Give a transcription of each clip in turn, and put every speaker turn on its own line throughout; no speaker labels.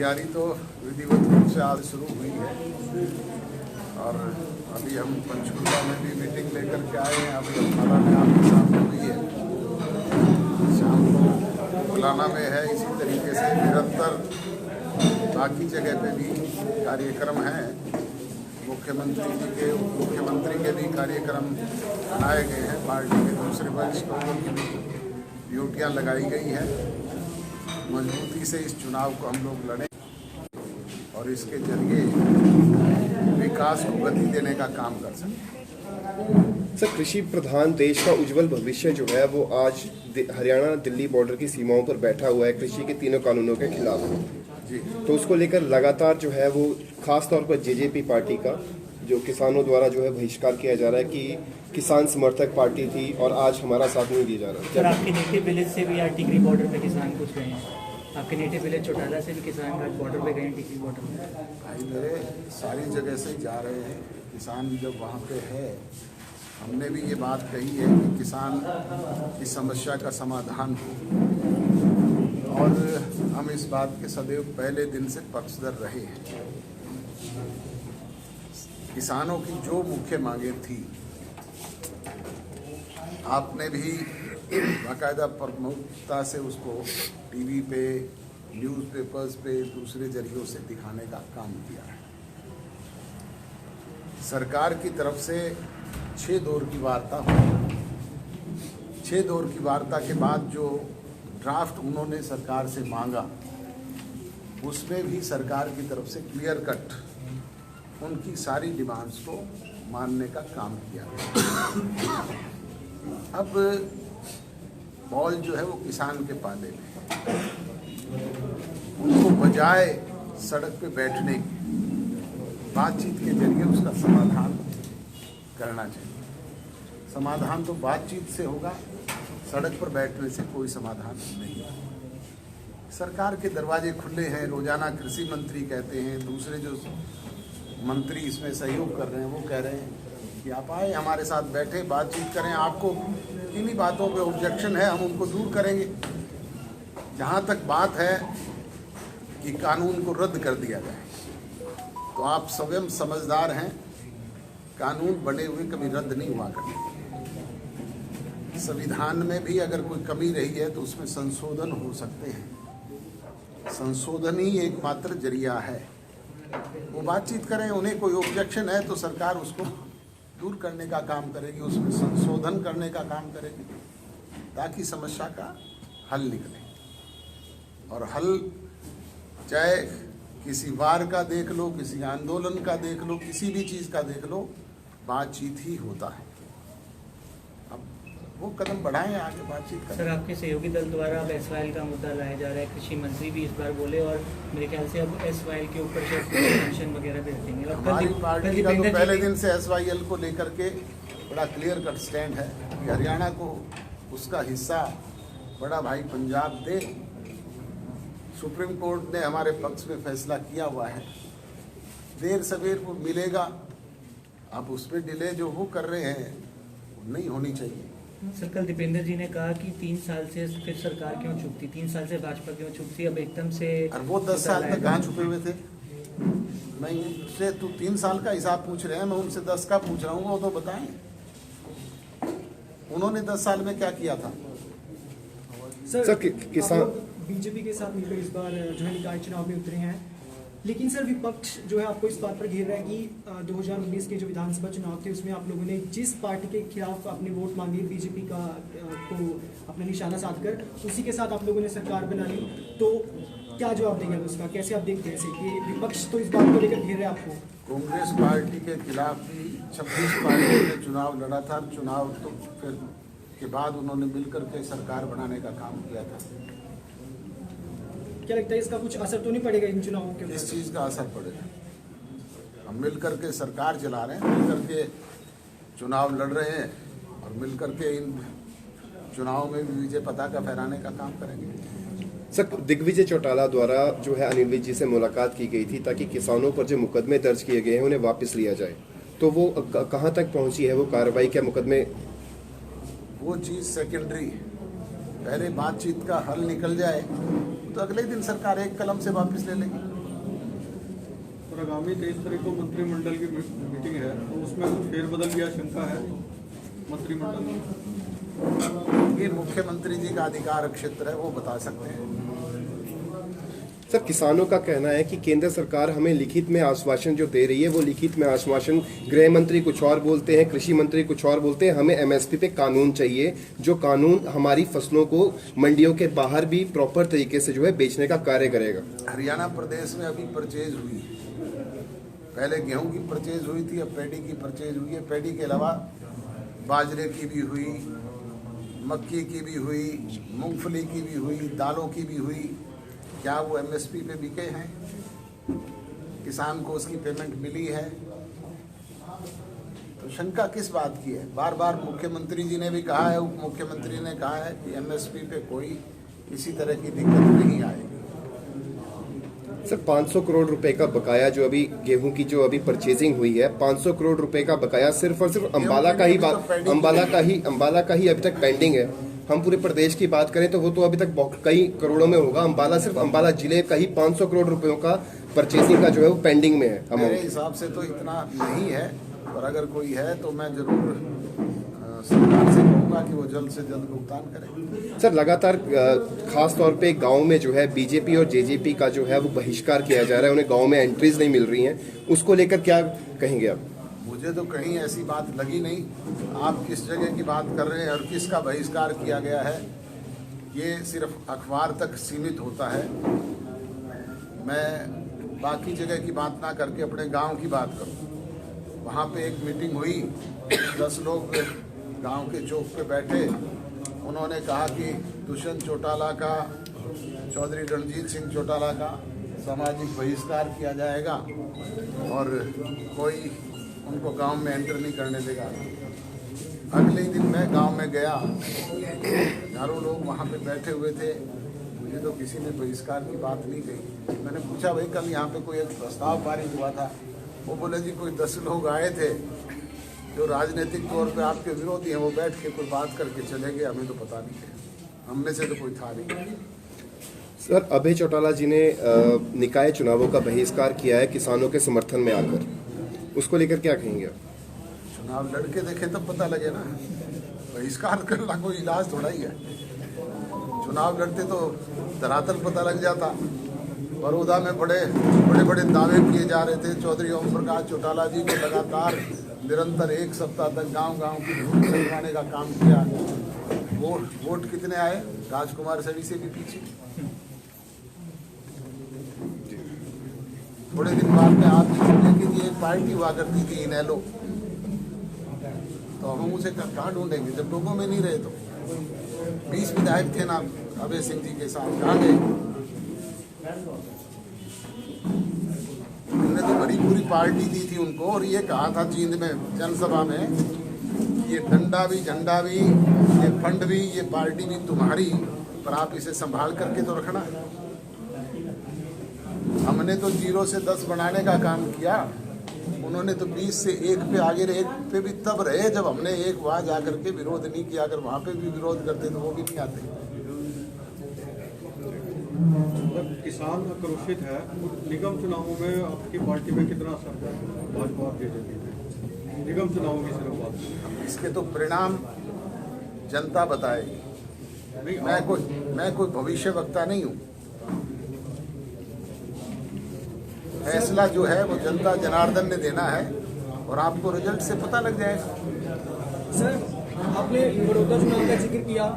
तैयारी तो विधिवत रूप से आज शुरू हुई है और अभी हम पंचकुला में भी मीटिंग लेकर के आए हैं। अभी अम्बाला में आपके सामने हुई है, शाम को फुलाना में है। इसी तरीके से निरंतर बाकी जगह पे भी कार्यक्रम हैं। मुख्यमंत्री जी के उप मुख्यमंत्री के भी कार्यक्रम बनाए गए हैं। पार्टी के दूसरे वरिष्ठ लोगों की भी ड्यूटियाँ लगाई गई हैं। मजबूती से इस चुनाव को हम लोग लड़ें और इसके जरिए विकास को गति देने का काम कर सकें।
सर, कृषि प्रधान देश का उज्जवल भविष्य जो है वो आज हरियाणा दिल्ली बॉर्डर की सीमाओं पर बैठा हुआ है कृषि के तीनों कानूनों के खिलाफ जी। तो उसको लेकर लगातार जो है वो खास तौर पर जेजेपी पार्टी का जो किसानों द्वारा जो है बहिष्कार किया जा रहा है कि किसान समर्थक पार्टी थी और आज हमारा साथ नहीं दिया जा रहा है।
सर, आपके नेटिव विलेज से भी आज टिकरी बॉर्डर पे किसान कुछ गए हैं। आपके नेटिव विलेज चौटाला से भी किसान आज बॉर्डर पे गए हैं, टिकरी बॉर्डर में।
भाई मेरे सारी जगह से जा रहे हैं किसान। जब वहाँ पे है, हमने भी ये बात कही है कि किसान की समस्या का समाधान हो और हम इस बात के सदैव पहले दिन से पक्षधर रहे हैं। किसानों की जो मुख्य मांगे थी, आपने भी बाकायदा प्रमुखता से उसको टीवी पे, न्यूज़पेपर्स पे, दूसरे जरियों से दिखाने का काम किया है। सरकार की तरफ से 6 दौर की वार्ता हुई। 6 दौर की वार्ता के बाद जो ड्राफ्ट उन्होंने सरकार से मांगा, उसमें भी सरकार की तरफ से क्लियर कट उनकी सारी डिमांड्स को मानने का काम किया गया। अब बॉल जो है वो किसान के पाले में है। उनको बजाय सड़क पे बैठने की बातचीत के जरिए उसका समाधान करना चाहिए। समाधान तो बातचीत से होगा, सड़क पर बैठने से कोई समाधान नहीं होगा। सरकार के दरवाजे खुले हैं। रोजाना कृषि मंत्री कहते हैं, दूसरे जो मंत्री इसमें सहयोग कर रहे हैं वो कह रहे हैं कि आप आए, हमारे साथ बैठे, बातचीत करें। आपको किन्हीं बातों पे ऑब्जेक्शन है, हम उनको दूर करेंगे। जहाँ तक बात है कि कानून को रद्द कर दिया जाए, तो आप स्वयं समझदार हैं, कानून बने हुए कभी रद्द नहीं हुआ करते। संविधान में भी अगर कोई कमी रही है तो उसमें संशोधन हो सकते हैं। संशोधन ही एकमात्र जरिया है। वो बातचीत करें, उन्हें कोई ऑब्जेक्शन है तो सरकार उसको दूर करने का काम करेगी, उसमें संशोधन करने का काम करेगी ताकि समस्या का हल निकले। और हल चाहे किसी वार का देख लो, किसी आंदोलन का देख लो, किसी भी चीज़ का देख लो, बातचीत ही होता है। अब वो कदम बढ़ाएं, आगे बातचीत करें।
सर, आपके सहयोगी दल द्वारा अब एसवाईएल का मुद्दा लाया जा रहा है। कृषि मंत्री भी इस बार बोले और मेरे ख्याल से अब एसवाईएल के ऊपर से पेंशन वगैरह भी रखेंगे।
हमारी पार्टी का तो पहले दिन से एसवाईएल को लेकर के बड़ा क्लियर कट स्टैंड है कि हरियाणा को उसका हिस्सा बड़ा भाई पंजाब दे। सुप्रीम कोर्ट ने हमारे पक्ष में फैसला किया हुआ है, देर सवेर वो मिलेगा। अब उस पर डिले जो वो कर रहे हैं वो नहीं होनी चाहिए।
सर, कल दीपेंद्र जी ने कहा कि 3 साल से फिर सरकार क्यों चुप थी, 3 साल से भाजपा क्यों चुप थी, अब एकदम से। और
वो 10 साल में कहाँ छुपे हुए थे? मैं उनसे, तू 3 साल का हिसाब पूछ रहे हैं, मैं उनसे 10 का पूछ रहा हूँ, वो तो बताएं उन्होंने 10 साल में क्या किया था।
सर, किसान बीजेपी के साथ मिलकर इस बार जो है निकाय चुनाव में उतरे हैं, लेकिन सर विपक्ष जो है आपको इस बात पर घेर रहा है कि 2019 के जो विधानसभा चुनाव थे उसमें आप लोगों ने जिस पार्टी के खिलाफ अपने वोट मांगे, बीजेपी का को अपना निशाना साधकर उसी के साथ आप लोगों ने सरकार बना ली। तो क्या जवाब देंगे उसका, कैसे आप देखते हैं कि विपक्ष तो इस बात को लेकर घेर रहे हैं आपको?
कांग्रेस पार्टी के खिलाफ भी 26 पार्टियों ने चुनाव लड़ा था। चुनाव तो फिर के बाद उन्होंने मिलकर के सरकार बनाने का काम किया था।
क्या लगता है इसका कुछ असर तो नहीं पड़ेगा इन चुनावों के?
इस चीज़ का असर पड़ेगा। हम मिल करके सरकार चला रहे हैं, मिल करके चुनाव लड़ रहे हैं और मिल करके इन चुनाव में भी विजय पताका फहराने का काम करेंगे।
सर, दिग्विजय चौटाला द्वारा जो है अनिल विज जी से मुलाकात की गई थी ताकि किसानों पर जो मुकदमे दर्ज किए गए हैं उन्हें वापस लिया जाए, तो वो कहाँ तक पहुंची है वो कार्रवाई? क्या मुकदमे?
वो चीज़ सेकेंडरी है, पहले बातचीत का हल निकल जाए तो अगले दिन सरकार एक कलम से वापस ले लेगी।
और आगामी 23 तारीख को मंत्रिमंडल की मीटिंग है, तो उसमें कुछ फेरबदल की आशंका है मंत्रिमंडल में?
ये मुख्यमंत्री जी का अधिकार क्षेत्र है, वो बता सकते हैं।
सर, किसानों का कहना है कि केंद्र सरकार हमें लिखित में आश्वासन जो दे रही है, वो लिखित में आश्वासन गृह मंत्री कुछ और बोलते हैं, कृषि मंत्री कुछ और बोलते हैं। हमें एमएसपी पे कानून चाहिए, जो कानून हमारी फसलों को मंडियों के बाहर भी प्रॉपर तरीके से जो है बेचने का कार्य करेगा।
हरियाणा प्रदेश में अभी परचेज हुई, पहले गेहूं की परचेज हुई थी, अब पैडी की परचेज हुई है। पैडी के अलावा बाजरे की भी हुई, मक्की की भी हुई, मूंगफली की भी हुई, दालों की भी हुई। क्या वो एमएसपी पे बिके हैं? किसान को उसकी पेमेंट मिली है? तो शंका किस बात की है? बार बार मुख्यमंत्री जी ने भी कहा है, उप मुख्यमंत्री ने कहा है कि एमएसपी पे कोई किसी तरह की दिक्कत नहीं आएगी।
सर, 500 करोड़ रुपए का बकाया जो अभी गेहूं की जो अभी परचेजिंग हुई है, 500 करोड़ रुपए का बकाया सिर्फ और सिर्फ अंबाला का ही अभी तक पेंडिंग है। हम पूरे प्रदेश की बात करें तो वो तो अभी तक कई करोड़ों में होगा। अंबाला, सिर्फ अंबाला जिले का ही 500 करोड़ रुपयों का परचेसिंग का जो है वो पेंडिंग में है।
मेरे हिसाब से तो इतना नहीं है, और अगर कोई है तो मैं जरूर सरकार से कहूँगा कि वो जल्द से जल्द भुगतान करें।
सर, लगातार खास तौर पे गांव में जो है बीजेपी और जेजेपी का जो है वो बहिष्कार किया जा रहा है, उन्हें गांव में एंट्रीज नहीं मिल रही हैं, उसको लेकर क्या कहेंगे आप?
मुझे तो कहीं ऐसी बात लगी नहीं। आप किस जगह की बात कर रहे हैं और किसका बहिष्कार किया गया है, ये सिर्फ अखबार तक सीमित होता है। मैं बाकी जगह की बात ना करके अपने गांव की बात करूं। वहाँ पे एक मीटिंग हुई, 10 लोग गांव के चौक पे बैठे। उन्होंने कहा कि दुष्यंत चौटाला का, चौधरी रणजीत सिंह चौटाला का सामाजिक बहिष्कार किया जाएगा और कोई उनको गांव में एंटर नहीं करने देगा। अगले दिन मैं गांव में गया, हजारों लोग वहां पे बैठे हुए थे। मुझे तो किसी ने बहिष्कार की बात नहीं कही। मैंने पूछा, भाई कल यहाँ पे कोई एक प्रस्ताव पारित हुआ था? वो बोले जी कोई 10 लोग आए थे जो राजनीतिक तौर पे आपके विरोधी हैं, वो बैठ के कोई बात करके चले गए, हमें तो पता नहीं है, हम में से तो कोई था नहीं।
सर, अभय चौटाला जी ने निकाय चुनावों का बहिष्कार किया है किसानों के समर्थन में आकर, उसको लेकर क्या कहेंगे आप?
चुनाव लड़के देखे तब पता लगे ना, बहिष्कार करना कोई इलाज थोड़ा ही है। चुनाव लड़ते तो धरातल पता लग जाता। बड़ौदा में बड़े दावे किए जा रहे थे। चौधरी ओम प्रकाश चौटाला जी ने लगातार निरंतर 1 सप्ताह तक गांव-गांव की वोट लगवाने का काम किया। वोट कितने आए? राजकुमार सड़ी से भी पीछे। थोड़े दिन बाद में आप देखिए, एक पार्टी हुआ करती थी इनेलो, तो हम उसे कहाँ ढूंढेंगे जब लोगों में नहीं रहे? तो 20 विधायक थे ना अभय सिंह जी के साथ, कहाँ गए? हमने तो बड़ी पूरी पार्टी दी थी उनको, और ये कहा था जींद में जनसभा में, ये डंडा भी, झंडा भी, ये फंड भी, ये पार्टी भी तुम्हारी, पर आप इसे संभाल करके तो रखना। हमने तो 0 से 10 बनाने का काम किया, उन्होंने तो 20 से 1 पे आगे रहे। 1 पे भी तब रहे जब हमने एक वहाँ जा करके विरोध नहीं किया। अगर वहाँ पे भी विरोध करते तो वो भी नहीं आते।
किसान आक्रोशित है, निगम चुनावों में आपकी पार्टी में कितना असर है? भाजपा और जेजेपी में निगम चुनावों की सिर्फ बात,
इसके तो परिणाम जनता बताएगी। मैं कोई भविष्य वक्ता नहीं हूँ। फैसला जो है वो जनता जनार्दन ने देना है, और आपको रिजल्ट से पता लग जाएगा।
सर, आपने बड़ौदा चुनाव का जिक्र किया,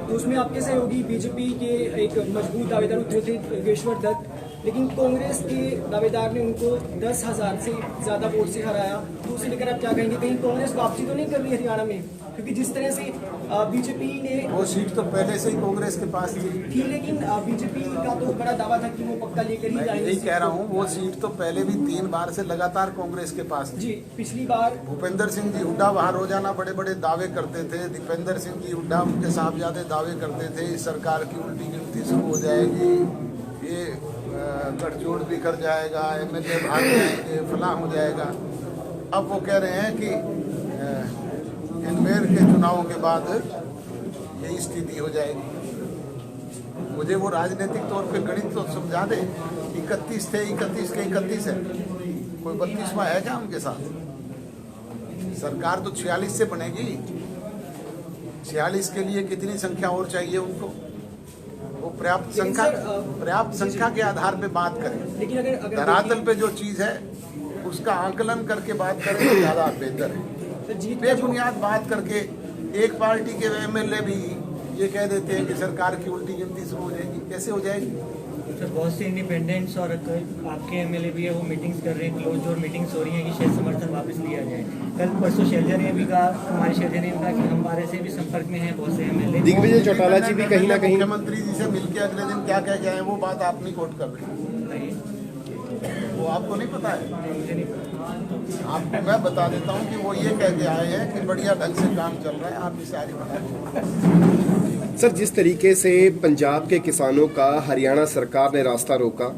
तो उसमें आपके सहयोगी बीजेपी के एक मजबूत दावेदार उतरे थे, योगेश्वर दत्त, लेकिन कांग्रेस के दावेदार ने उनको 10,000 से ज़्यादा वोट से हराया। तो उसे लेकर आप क्या कहेंगे? कहीं कांग्रेस वापसी तो नहीं कर रही हरियाणा में? क्योंकि जिस तरह से बीजेपी ने,
वो सीट तो पहले से ही कांग्रेस के पास थी,
लेकिन बीजेपी का तो बड़ा दावा था कि वो पक्का लेकर ही
मैं
जाएंगे।
यही कह रहा हूँ, वो सीट तो पहले भी 3 बार से लगातार कांग्रेस के पास थी।
जी, पिछली बार
भूपेंद्र सिंह जी हुड्डा वहाँ रोजाना बड़े दावे करते थे। दीपेंद्र सिंह जी हुड्डा, उनके साहबजादे दावे करते थे इस सरकार की उल्टी गिनती शुरू हो जाएगी, ये गठजोड़ बिखर जाएगा, MLA भाग जाएंगे, फलां हो जाएगा। अब वो कह रहे हैं कि इन मेयर के चुनावों के बाद यही स्थिति हो जाएगी। मुझे वो राजनीतिक तौर पे गणित तो समझा दे। 31 थे, 31 के 31 है, कोई 32वां है क्या उनके साथ? सरकार तो 46 से बनेगी। 46 के लिए कितनी संख्या और चाहिए उनको? वो पर्याप्त संख्या के आधार पे बात करें।
लेकिन अगर
धरातल पे जो चीज है उसका आकलन करके बात करें तो ज्यादा बेहतर है। बेबुनियाद बात करके एक पार्टी के एमएलए भी ये कह देते हैं कि सरकार की उल्टी गिनती शुरू हो जाएगी। कैसे हो जाएगी?
सर बहुत से इंडिपेंडेंट्स और आपके एमएलए भी है, वो मीटिंग्स कर रहे हैं, क्लोज डोर मीटिंग्स हो रही हैं कि शायद समर्थन वापस लिया जाए। कल परसों शैलजा ने भी कहा, हमारे शैलजा ने भी कहा कि हम हमारे से भी संपर्क में हैं बहुत से एमएलए।
दिग्विजय चौटाला जी भी कहीं ना कहीं
मुख्यमंत्री जी से मिलकर अगले दिन क्या कह के आए, वो बात आप नहीं कोट कर रहे, वो आपको नहीं पता है।
मुझे नहीं पता।
आपको मैं बता देता हूँ कि वो ये कह के आए हैं कि बढ़िया ढंग से काम चल रहा है, आप इसे आगे बढ़ाइए।
सर, जिस तरीके से पंजाब के किसानों का हरियाणा सरकार ने रास्ता रोका,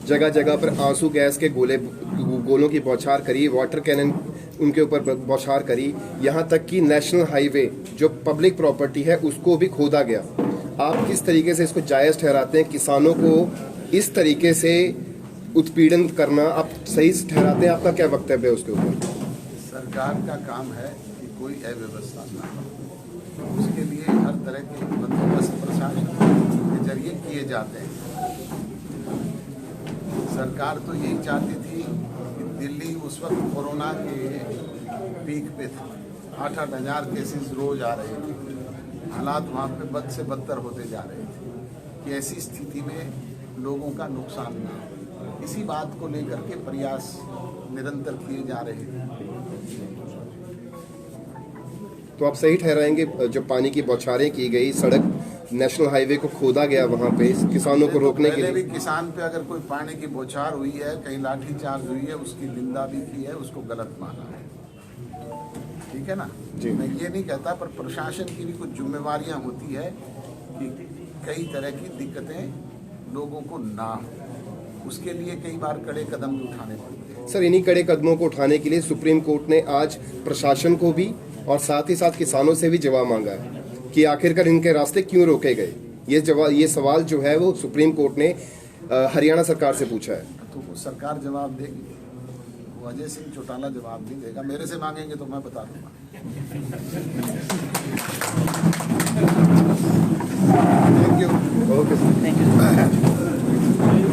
जगह जगह पर आंसू गैस के गोलों की बौछार करी, वाटर कैनन उनके ऊपर बौछार करी, यहाँ तक कि नेशनल हाईवे जो पब्लिक प्रॉपर्टी है उसको भी खोदा गया। आप किस तरीके से इसको जायज़ ठहराते हैं? किसानों को इस तरीके से उत्पीड़न करना आप सही ठहराते हैं? आपका क्या वक्तव्य है उसके ऊपर?
सरकार का काम है कि कोई अव्यवस्था ना हो, उसके लिए हर तरह के बंदोबस्त प्रशासन के जरिए किए जाते हैं। सरकार तो यही चाहती थी कि दिल्ली उस वक्त कोरोना के पीक पे था, 8-8 हज़ार केसेस रोज आ रहे थे, हालात वहाँ पे बद से बदतर होते जा रहे थे कि ऐसी स्थिति में लोगों का नुकसान ना हो। इसी बात को लेकर के प्रयास निरंतर किए जा रहे हैं।
तो आप सही ठहराएंगे जो पानी की बौछारें की गई, सड़क नेशनल हाईवे को खोदा गया वहां पे किसानों को रोकने के लिए?
भी किसान पे अगर कोई पानी की बौछार हुई है, कहीं लाठीचार्ज हुई है, उसकी निंदा भी की है, उसको गलत माना है, ठीक है ना
जी।
मैं ये नहीं कहता, पर प्रशासन की भी कुछ जिम्मेवारियां होती है कि कई तरह की दिक्कतें लोगों को ना हो, उसके लिए कई बार कड़े कदम भी उठाने पड़ते हैं।
सर, इन्हीं कड़े कदमों को उठाने के लिए सुप्रीम कोर्ट ने आज प्रशासन को भी और साथ ही साथ किसानों से भी जवाब मांगा है कि आखिरकार इनके रास्ते क्यों रोके गए। ये सवाल जो है वो सुप्रीम कोर्ट ने हरियाणा सरकार से पूछा है।
तो वो सरकार जवाब देगी, वो अजय सिंह चौटाला जवाब नहीं देगा। मेरे से मांगेंगे तो मैं बता दूंगा।
Thank you. Okay sir.
Thank you.